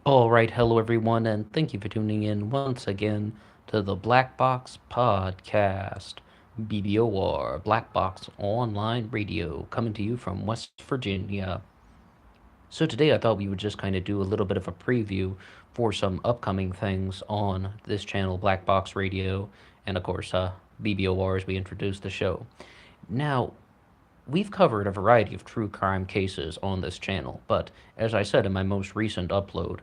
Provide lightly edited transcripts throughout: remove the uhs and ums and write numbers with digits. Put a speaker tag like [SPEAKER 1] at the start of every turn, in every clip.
[SPEAKER 1] All right, hello everyone, and thank you for tuning in once again to the Black Box Podcast, BBOR, Black Box Online Radio, coming to you from West Virginia. So today I thought we would just kind of do a little bit of a preview for some upcoming things on this channel, Black Box Radio, and of course, BBOR as we introduce the show. Now, we've covered a variety of true crime cases on this channel, but as I said in my most recent upload,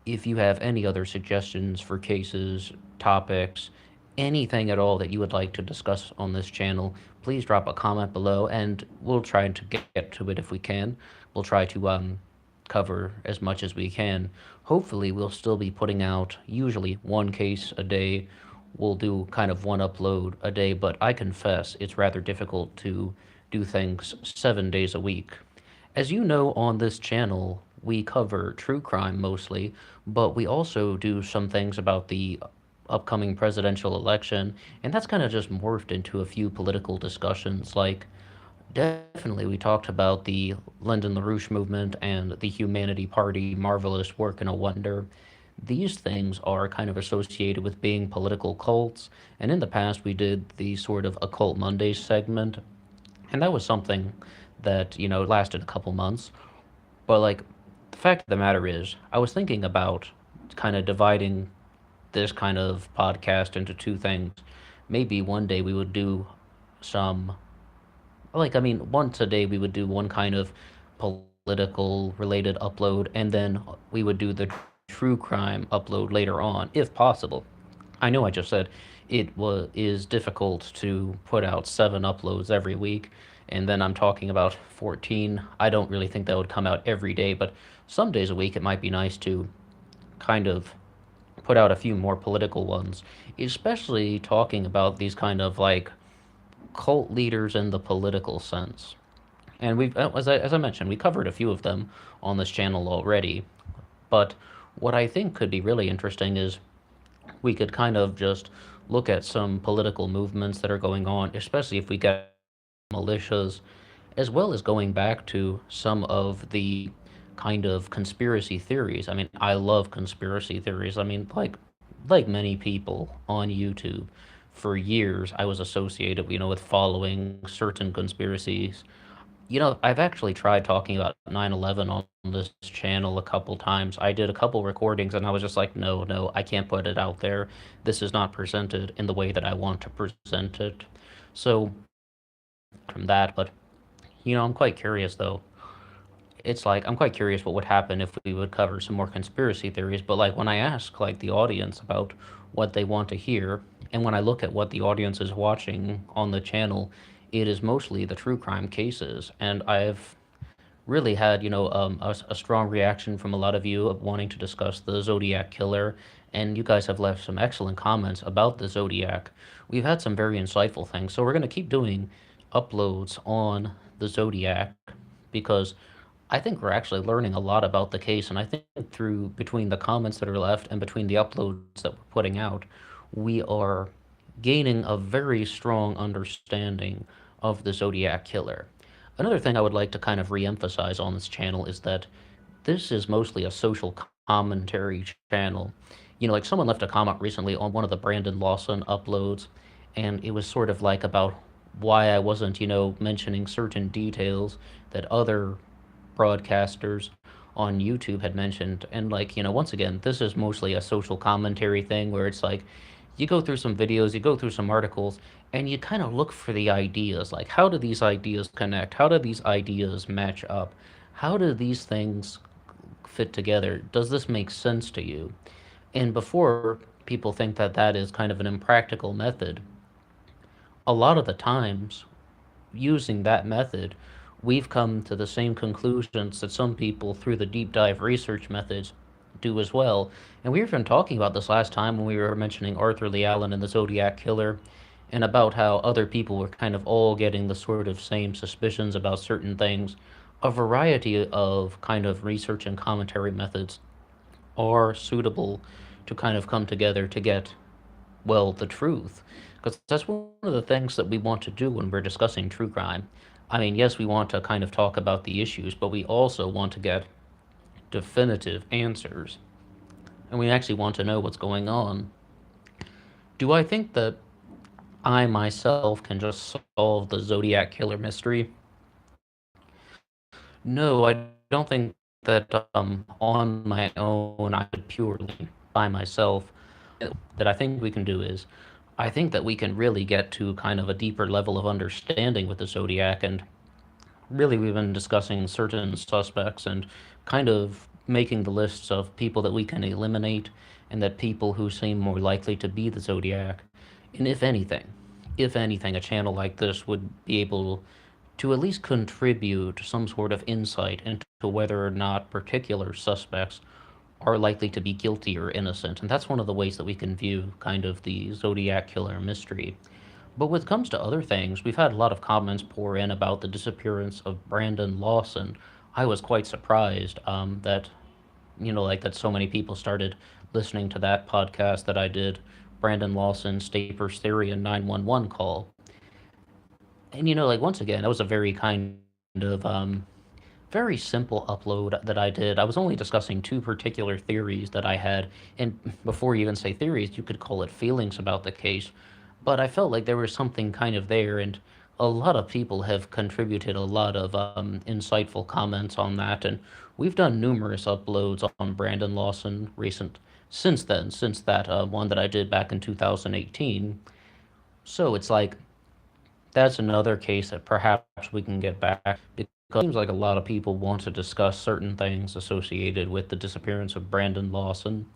[SPEAKER 1] if you have any other suggestions for cases, topics, anything at all that you would like to discuss on this channel, please drop a comment below and we'll try to get to it if we can. We'll try to cover as much as we can. Hopefully, we'll still be putting out usually one case a day. We'll do kind of one upload a day, but I confess it's rather difficult to do things 7 days a week. As you know, on this channel, we cover true crime mostly, but we also do some things about the upcoming presidential election, and that's kind of just morphed into a few political discussions. Like, definitely, we talked about the Lyndon LaRouche movement and the Humanity Party, Marvelous Work and a Wonder. These things are kind of associated with being political cults, and in the past we did the sort of Occult Mondays segment, and that was something that, lasted a couple months. But, like, the fact of the matter is, I was thinking about kind of dividing this kind of podcast into two things. Maybe one day we would do some, once a day we would do one kind of political related upload, and then we would do the true crime upload later on, if possible. I know I just said is difficult to put out 7 uploads every week, and then I'm talking about 14. I don't really think that would come out every day, but some days a week it might be nice to kind of put out a few more political ones, especially talking about these kind of like cult leaders in the political sense. And as I mentioned, we covered a few of them on this channel already. But what I think could be really interesting is we could kind of just look at some political movements that are going on, especially if we get militias, as well as going back to some of the kind of conspiracy theories. I mean, I love conspiracy theories. I mean, like many people on YouTube, for years I was associated, with following certain conspiracies. I've actually tried talking about 9/11 on this channel a couple times. I did a couple recordings and I was just like, no, no, I can't put it out there. This is not presented in the way that I want to present it. So, from that, but, I'm quite curious though. It's like, I'm quite curious what would happen if we would cover some more conspiracy theories, but like when I ask like the audience about what they want to hear, and when I look at what the audience is watching on the channel, it is mostly the true crime cases, and I've really had, a strong reaction from a lot of you of wanting to discuss the Zodiac Killer, and you guys have left some excellent comments about the Zodiac. We've had some very insightful things, so we're going to keep doing uploads on the Zodiac because I think we're actually learning a lot about the case, and I think through between the comments that are left and between the uploads that we're putting out, we are gaining a very strong understanding of the Zodiac Killer. Another thing I would like to kind of re-emphasize on this channel is that this is mostly a social commentary channel. Like someone left a comment recently on one of the Brandon Lawson uploads, and it was sort of like about why I wasn't, mentioning certain details that other broadcasters on YouTube had mentioned. And like, once again, this is mostly a social commentary thing where it's like you go through some videos, you go through some articles, and you kind of look for the ideas. Like, how do these ideas connect? How do these ideas match up? How do these things fit together? Does this make sense to you? And before people think that that is kind of an impractical method, a lot of the times using that method, we've come to the same conclusions that some people through the deep dive research methods do as well. And we were even talking about this last time when we were mentioning Arthur Lee Allen and the Zodiac Killer, and about how other people were kind of all getting the sort of same suspicions about certain things. A variety of kind of research and commentary methods are suitable to kind of come together to get, well, the truth. Because that's one of the things that we want to do when we're discussing true crime. I mean, yes, we want to kind of talk about the issues, but we also want to get definitive answers. and we actually want to know what's going on. Do I think that I myself can just solve the Zodiac Killer mystery? No, I don't think that on my own I could purely by myself. That I think we can do is, I think that we can really get to kind of a deeper level of understanding with the Zodiac, and really we've been discussing certain suspects and kind of making the lists of people that we can eliminate and that people who seem more likely to be the Zodiac. And if anything, a channel like this would be able to at least contribute some sort of insight into whether or not particular suspects are likely to be guilty or innocent. And that's one of the ways that we can view kind of the Zodiac Killer mystery. But when it comes to other things, we've had a lot of comments pour in about the disappearance of Brandon Lawson. I was quite surprised that, like that so many people started listening to that podcast that I did, Brandon Lawson, Staper's Theory, and 911 Call. And, like, once again, that was a very kind of very simple upload that I did. I was only discussing two particular theories that I had, and before you even say theories, you could call it feelings about the case. But I felt like there was something kind of there, and a lot of people have contributed a lot of insightful comments on that, and we've done numerous uploads on Brandon Lawson recent since then, since that one that I did back in 2018. So it's like that's another case that perhaps we can get back because it seems like a lot of people want to discuss certain things associated with the disappearance of Brandon Lawson.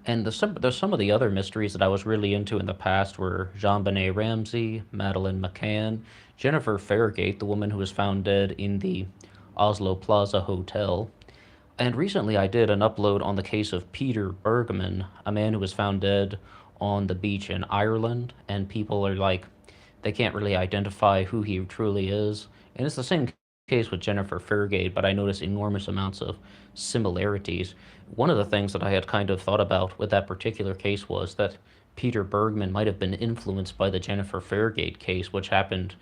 [SPEAKER 1] And there's some of the other mysteries that I was really into in the past were Jean Benet Ramsey, Madeleine McCann, Jennifer Fairgate, the woman who was found dead in the Oslo Plaza Hotel. And recently I did an upload on the case of Peter Bergman, a man who was found dead on the beach in Ireland, and people are like, they can't really identify who he truly is. And it's the same case with Jennifer Fairgate, but I noticed enormous amounts of similarities. One of the things that I had kind of thought about with that particular case was that Peter Bergman might have been influenced by the Jennifer Fairgate case, which happened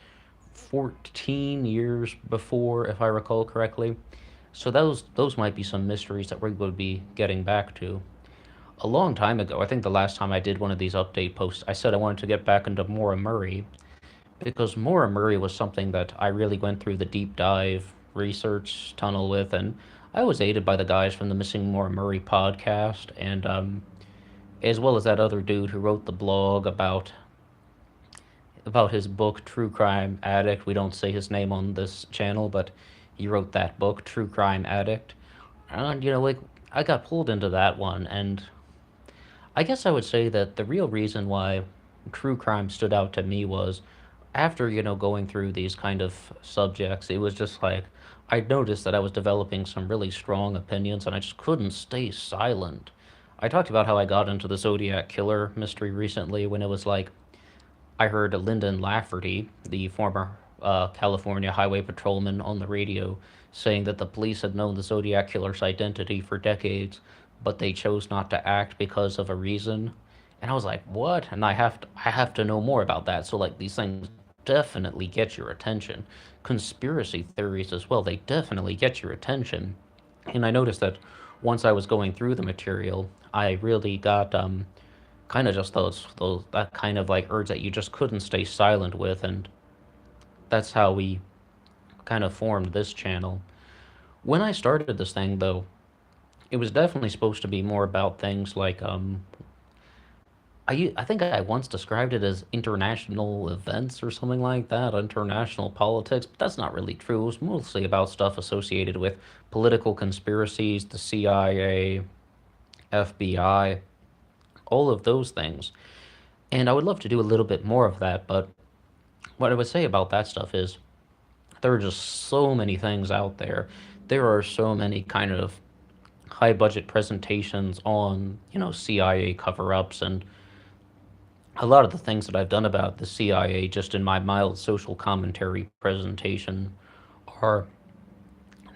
[SPEAKER 1] 14 years before, if I recall correctly. So those might be some mysteries that we would be getting back to. A long time ago, I think the last time I did one of these update posts, I said I wanted to get back into Maura Murray because Maura Murray was something that I really went through the deep dive research tunnel with, and I was aided by the guys from the Missing Maura Murray podcast, and as well as that other dude who wrote the blog about his book True Crime Addict. We don't say his name on this channel, but he wrote that book True Crime Addict, and like I got pulled into that one, and I guess I would say that the real reason why true crime stood out to me was after, going through these kind of subjects, it was just like I noticed that I was developing some really strong opinions and I just couldn't stay silent. I talked about how I got into the Zodiac Killer mystery recently when it was like I heard Lyndon Lafferty, the former California highway patrolman, on the radio saying that the police had known the Zodiac Killer's identity for decades, but they chose not to act because of a reason. And I was like, "What?" And I have to know more about that. So like these things definitely get your attention. Conspiracy theories as well, they definitely get your attention. And I noticed that once I was going through the material, I really got kind of just those that kind of like urge that you just couldn't stay silent with, and that's how we kind of formed this channel. When I started this thing though, it was definitely supposed to be more about things like I think I once described it as international events or something like that, international politics, but that's not really true. It was mostly about stuff associated with political conspiracies, the CIA, FBI, all of those things. And I would love to do a little bit more of that, but what I would say about that stuff is there are just so many things out there. There are so many kind of high budget presentations on, CIA cover ups, and a lot of the things that I've done about the CIA just in my mild social commentary presentation are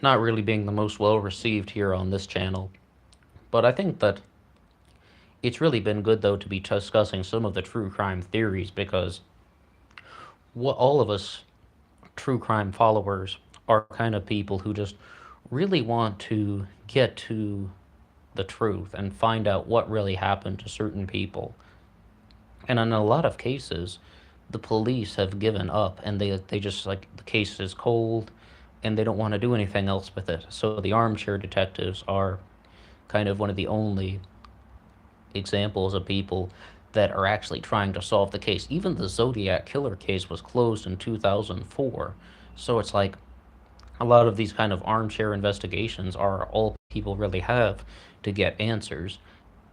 [SPEAKER 1] not really being the most well received here on this channel. But I think that it's really been good though to be discussing some of the true crime theories because what all of us true crime followers are kind of people who just really want to get to the truth and find out what really happened to certain people. And in a lot of cases, the police have given up and they just like the case is cold and they don't want to do anything else with it. So the armchair detectives are kind of one of the only examples of people that are actually trying to solve the case. Even the Zodiac killer case was closed in 2004. So it's like a lot of these kind of armchair investigations are all people really have to get answers.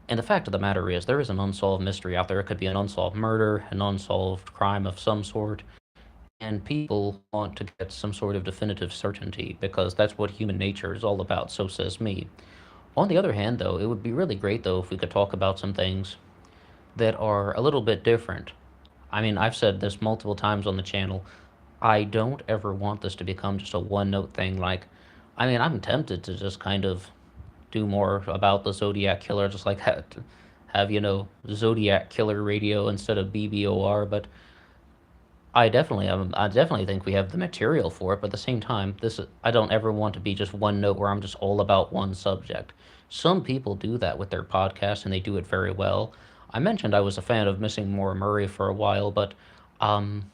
[SPEAKER 1] And the fact of the matter is, there is an unsolved mystery out there. It could be an unsolved murder, an unsolved crime of some sort, and people want to get some sort of definitive certainty because that's what human nature is all about, so says me. On the other hand, though, it would be really great, though, if we could talk about some things that are a little bit different. I mean, I've said this multiple times on the channel. I don't ever want this to become just a one note thing. Like, I mean, I'm tempted to just kind of do more about the Zodiac Killer, just like have, Zodiac Killer Radio instead of BBOR. But I definitely think we have the material for it. But at the same time, I don't ever want to be just one note where I'm just all about one subject. Some people do that with their podcast, and they do it very well. I mentioned I was a fan of Missing Maura Murray for a while, but um,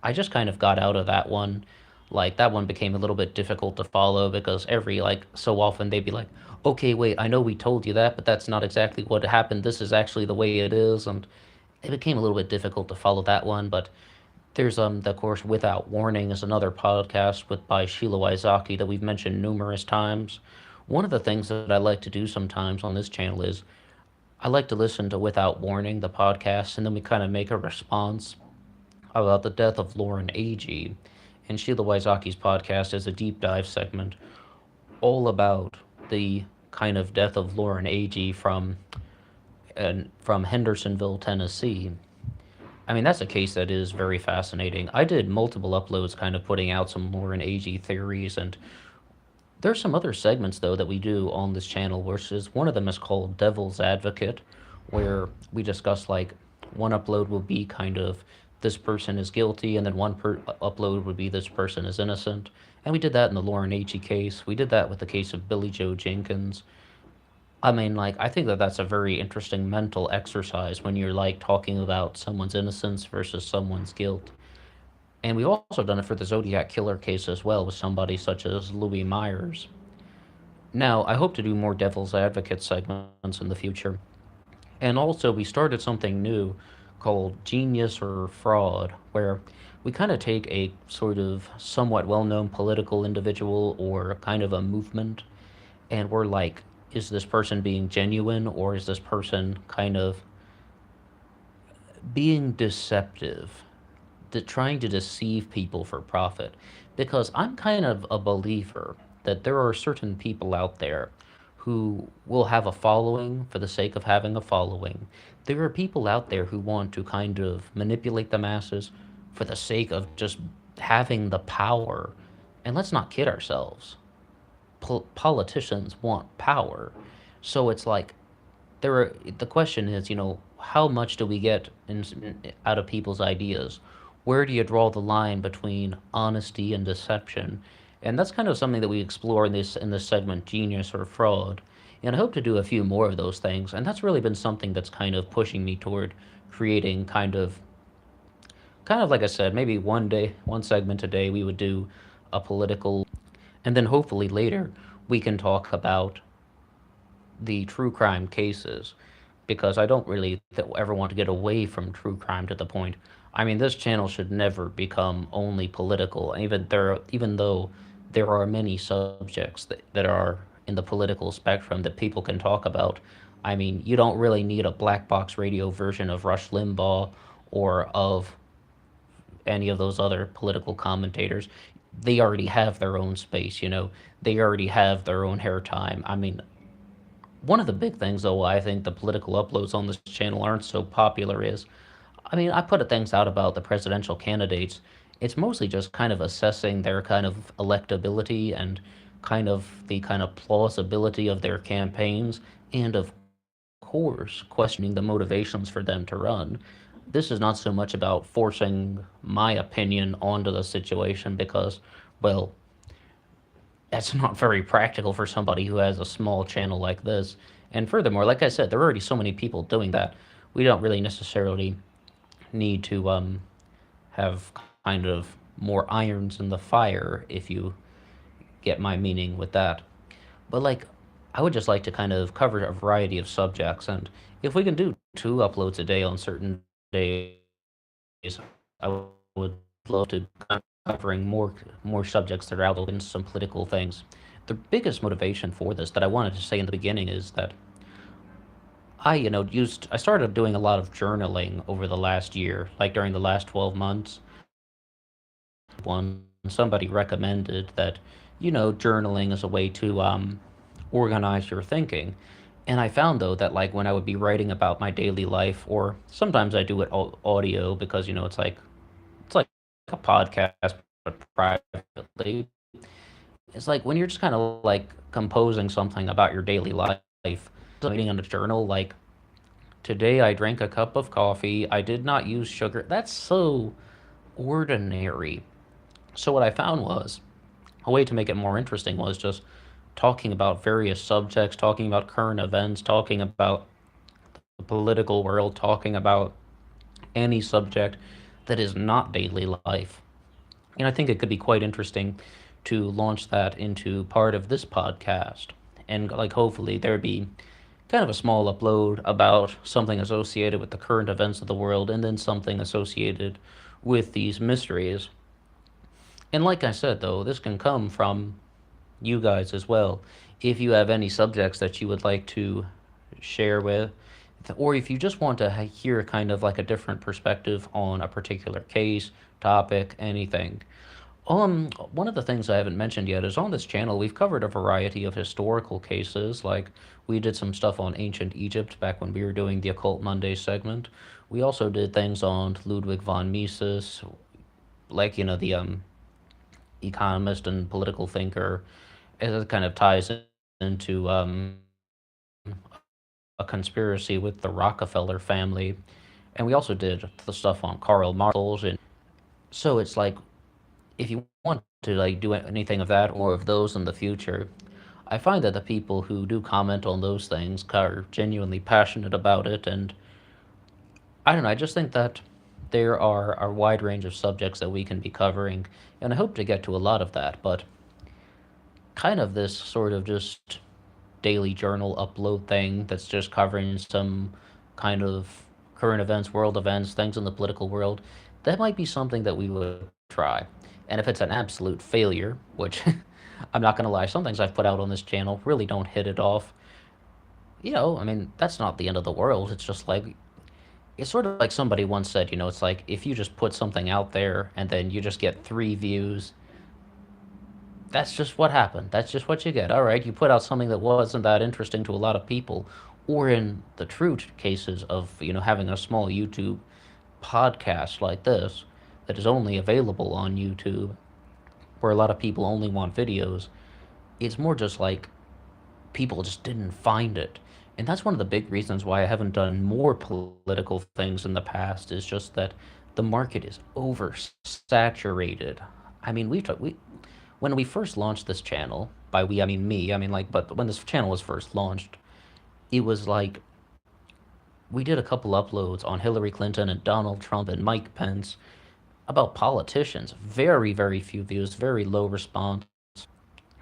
[SPEAKER 1] I just kind of got out of that one. Like that one became a little bit difficult to follow because every like so often they'd be like, "Okay, wait, I know we told you that, but that's not exactly what happened. This is actually the way it is." And it became a little bit difficult to follow that one, but there's of course Without Warning is another podcast with by Sheila Wysocki that we've mentioned numerous times. One of the things that I like to do sometimes on this channel is I like to listen to Without Warning, the podcast, and then we kind of make a response about the death of Lauren Agee. And Sheila Wysocki's podcast is a deep dive segment all about the kind of death of Lauren Agee from Hendersonville, Tennessee. I mean, that's a case that is very fascinating. I did multiple uploads kind of putting out some Lauren Agee theories, and there's some other segments, though, that we do on this channel, which is one of them is called Devil's Advocate, where we discuss, like, one upload will be kind of this person is guilty, and then upload would be this person is innocent. And we did that in the Lauren Agee case. We did that with the case of Billy Joe Jenkins. I mean, like, I think that that's a very interesting mental exercise when you're, like, talking about someone's innocence versus someone's guilt. And we've also done it for the Zodiac Killer case as well with somebody such as Louis Myers. Now, I hope to do more Devil's Advocate segments in the future. And also, we started something new called Genius or Fraud, where we kind of take a sort of somewhat well known political individual or kind of a movement, and we're like, is this person being genuine or is this person kind of being deceptive, trying to deceive people for profit? Because I'm kind of a believer that there are certain people out there who will have a following for the sake of having a following. There are people out there who want to kind of manipulate the masses for the sake of just having the power. And let's not kid ourselves. Politicians want power. So it's like the question is, how much do we get out of people's ideas? Where do you draw the line between honesty and deception? And that's kind of something that we explore in this segment, Genius or Fraud. And I hope to do a few more of those things. And that's really been something that's kind of pushing me toward creating kind of like I said, maybe one day, one segment a day, we would do a political, and then hopefully later we can talk about the true crime cases because I don't really ever want to get away from true crime to the point. I mean, this channel should never become only political, even though there are many subjects that are in the political spectrum that people can talk about. I mean, you don't really need a black box radio version of Rush Limbaugh or of any of those other political commentators. They already have their own space. They already have their own hair time. I mean, one of the big things, though, why I think the political uploads on this channel aren't so popular is, I mean, I put things out about the presidential candidates. It's mostly just kind of assessing their kind of electability and kind of the kind of plausibility of their campaigns, and of course, questioning the motivations for them to run. This is not so much about forcing my opinion onto the situation because, well, That's not very practical for somebody who has a small channel like this. And furthermore, like I said, there are already so many people doing that. We don't really necessarily need to have kind of more irons in the fire, if you get my meaning with that. But like, I would just like to kind of cover a variety of subjects, and if we can do two uploads a day on certain days, I would love to covering more subjects that are out there and some political things. The biggest motivation for this that I wanted to say in the beginning is that I started doing a lot of journaling over the last year, like during the last 12 months. One somebody recommended that journaling is a way to organize your thinking. And I found though that like when I would be writing about my daily life, or sometimes I do it audio because it's like a podcast but privately. It's like when you're just kind of like composing something about your daily life, writing on a journal like today I drank a cup of coffee, I did not use sugar. That's so ordinary. So what I found was a way to make it more interesting was just talking about various subjects, talking about current events, talking about the political world, talking about any subject that is not daily life. And I think it could be quite interesting to launch that into part of this podcast. And like hopefully there'd be kind of a small upload about something associated with the current events of the world and then something associated with these mysteries. And like I said though, this can come from you guys as well. If you have any subjects that you would like to share with, or if you just want to hear kind of like a different perspective on a particular case, topic, anything. One of the things I haven't mentioned yet is on this channel we've covered a variety of historical cases. Like we did some stuff on ancient Egypt back when we were doing the Occult Monday segment. We also did things on Ludwig von Mises, like the economist and political thinker. It kind of ties into a conspiracy with the Rockefeller family. And we also did the stuff on Karl Marx and so it's like if you want to like do anything of that or of those in the future, I find that the people who do comment on those things are genuinely passionate about it, and I don't know. I just think that there are a wide range of subjects that we can be covering, and I hope to get to a lot of that. But kind of this sort of just daily journal upload thing that's just covering some kind of current events, world events, things in the political world, that might be something that we would try. And if it's an absolute failure, which I'm not going to lie, some things I've put out on this channel really don't hit it off. I mean, that's not the end of the world. It's just like, it's sort of like somebody once said, it's like if you just put something out there and then you just get 3 views, that's just what happened. That's just what you get. All right, you put out something that wasn't that interesting to a lot of people, or in the true cases of having a small YouTube podcast like this that is only available on YouTube, where a lot of people only want videos. It's more just like people just didn't find it. And that's one of the big reasons why I haven't done more political things in the past, is just that the market is oversaturated. I mean, when we first launched this channel, by we I mean me, I mean like, but when this channel was first launched, it was like we did a couple uploads on Hillary Clinton and Donald Trump and Mike Pence about politicians. Very, very few views, very low response.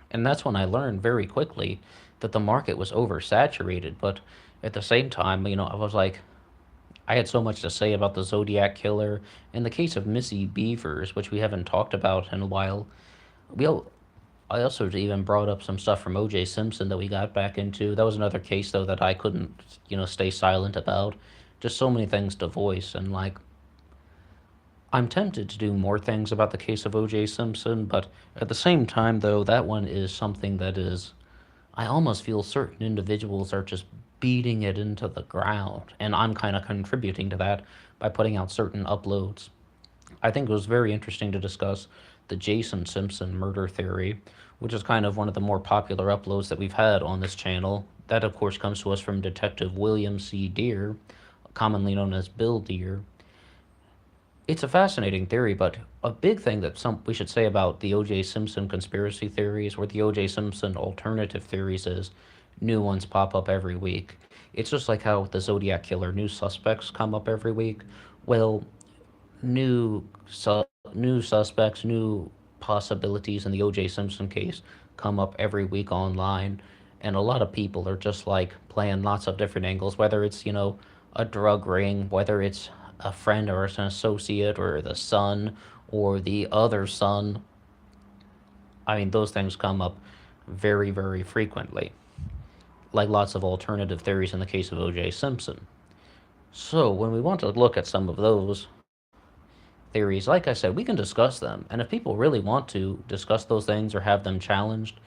[SPEAKER 1] And that's when I learned very quickly that the market was oversaturated. But at the same time, I was like, I had so much to say about the Zodiac Killer and the case of Missy Beavers, which we haven't talked about in a while. We I also even brought up some stuff from O.J. Simpson that we got back into. That was another case though that I couldn't, stay silent about. Just so many things to voice, and like I'm tempted to do more things about the case of O.J. Simpson, but at the same time though, that one is something that is I almost feel certain individuals are just beating it into the ground, and I'm kind of contributing to that by putting out certain uploads. I think it was very interesting to discuss the Jason Simpson murder theory, which is kind of one of the more popular uploads that we've had on this channel. That, of course, comes to us from Detective William C. Deere, commonly known as Bill Deere. It's a fascinating theory, but a big thing that some we should say about the O.J. Simpson conspiracy theories or the O.J. Simpson alternative theories is new ones pop up every week. It's just like how with the Zodiac killer, new suspects come up every week. Well, new suspects, new possibilities in the O.J. Simpson case come up every week online, and a lot of people are just like playing lots of different angles, whether it's a drug ring, whether it's a friend or an associate or the son or the other son. I mean, those things come up very, very frequently, like lots of alternative theories in the case of O.J. Simpson. So, when we want to look at some of those theories, like I said, we can discuss them. And if people really want to discuss those things or have them challenged,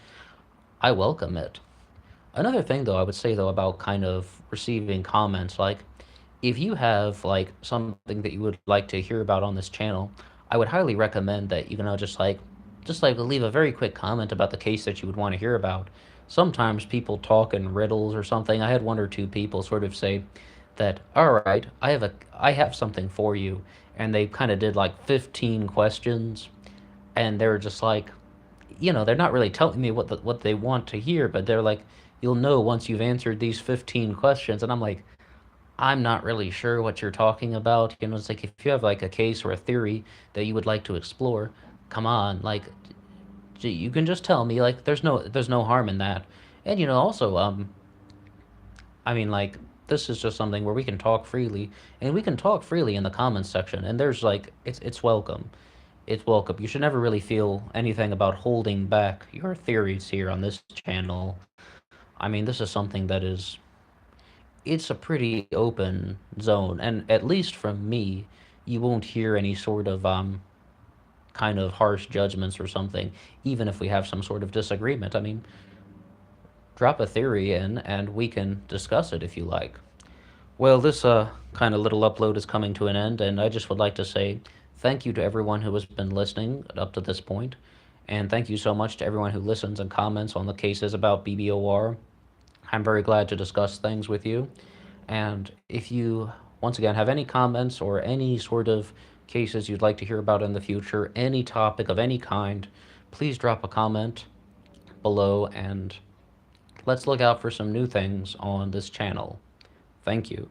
[SPEAKER 1] I welcome it. Another thing, though, I would say, though, about kind of receiving comments, like, if you have, like, something that you would like to hear about on this channel, I would highly recommend that just like leave a very quick comment about the case that you would want to hear about. Sometimes people talk in riddles or something. I had one or two people sort of say that, all right, I have something for you, and they kind of did like 15 questions, and they were just like, they're not really telling me what they want to hear, but they're like, you'll know once you've answered these 15 questions, and I'm like, I'm not really sure what you're talking about. It's like if you have like a case or a theory that you would like to explore, come on, like you can just tell me. Like there's no harm in that. And also I mean like this is just something where we can talk freely, and we can talk freely in the comments section, and there's like it's welcome. It's welcome. You should never really feel anything about holding back your theories here on this channel. I mean, this is something that is it's a pretty open zone, and at least from me, you won't hear any sort of kind of harsh judgments or something, even if we have some sort of disagreement. I mean, drop a theory in and we can discuss it if you like. Well, this kind of little upload is coming to an end, and I just would like to say thank you to everyone who has been listening up to this point, and thank you so much to everyone who listens and comments on the cases about BBOR. I'm very glad to discuss things with you. And if you, once again, have any comments or any sort of cases you'd like to hear about in the future, any topic of any kind, please drop a comment below, and let's look out for some new things on this channel. Thank you.